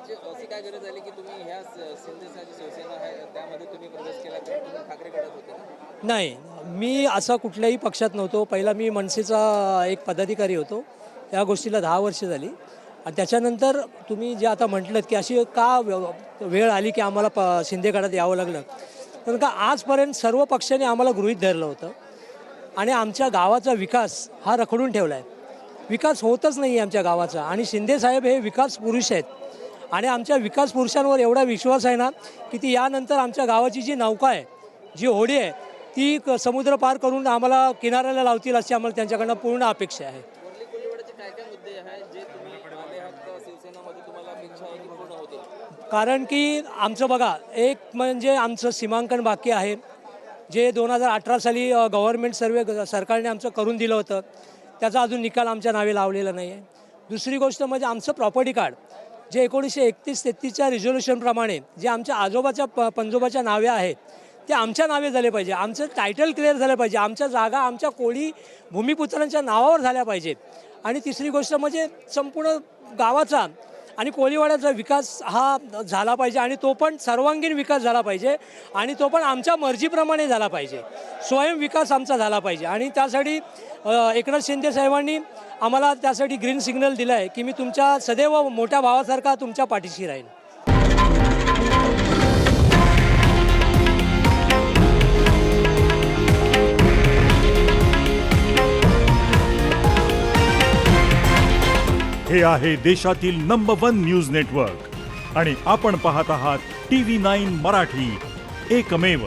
अशी काय गरज आली की तुम्ही ह्या शिंदेसाची शिवसेना आहे त्यामध्ये तुम्ही प्रवेश केला तर तुम्ही ठाकरे गटात होते ना? नाही, मी असा कुठल्याही पक्षात नव्हतो. पहिला मी मनसेचा एक पदाधिकारी होतो. या गोष्टीला 10 वर्ष झाली आणि त्याच्यानंतर तुम्ही जे आता म्हटलं की अशी का वेळ आली की आम्हाला शिंदे गटात यावं लागलं, कारण का आजपर्यंत सर्व पक्षांनी आम्हाला गृहीत धरलं होतं आणि आमच्या गावाचा विकास हा रखडून ठेवला आहे. विकास होतच नाही आहे आमच्या गावाचा आणि शिंदेसाहेब हे विकास पुरुष आहेत आणि आमच्या विकास पुरुषांवर एवढा विश्वास आहे ना की ती यानंतर आमच्या गावाची जी नौका आहे, जी होडी आहे, ती समुद्र पार करून आम्हाला किनाऱ्याला लावतील अशी आम्हाला त्यांच्याकडनं पूर्ण अपेक्षा आहे. मुरली कोल्हेवाडीचे काय काय मुद्दे आहेत जे तुम्ही आले आहात शिवसेनामध्ये तुम्हाला अपेक्षा आहे की पूर्ण होतील? कारण की आमचं बघा, एक म्हणजे आमचं सीमांकन बाकी आहे, जे 2018 साली गव्हर्नमेंट सर्वे सरकारने आमचं करून दिलं होतं, त्याचा अजून निकाल आमच्या नावे लावलेला नाही आहे. दुसरी गोष्ट म्हणजे आमचं प्रॉपर्टी कार्ड जे 1931-33च्या रिझोल्युशनप्रमाणे जे आमच्या आजोबाच्या पणजोबाच्या नावे आहे ते आमच्या नावे झाले पाहिजे. आमचं टायटल क्लिअर झालं पाहिजे. आमच्या जागा आमच्या कोळी भूमिपुत्रांच्या नावावर झाल्या पाहिजेत. आणि तिसरी गोष्ट म्हणजे संपूर्ण गावाचा आणि कोळीवाड्याचा विकास हा झाला पाहिजे आणि तो पण सर्वांगीण विकास झाला पाहिजे आणि तो पण आमच्या मर्जीप्रमाणे झाला पाहिजे. स्वयं विकास आमचा झाला पाहिजे आणि त्यासाठी एकनाथ शिंदे साहेबांनी आम्हाला त्यासाठी ग्रीन सिग्नल दिला आहे की मी तुमच्या सदैव मोठ्या भावासारखा तुमच्या पाठीशी राहील. हे आहे देशातील नंबर 1 न्यूज नेटवर्क आणि आपण पाहत आहात TV9 मराठी, एकमेव.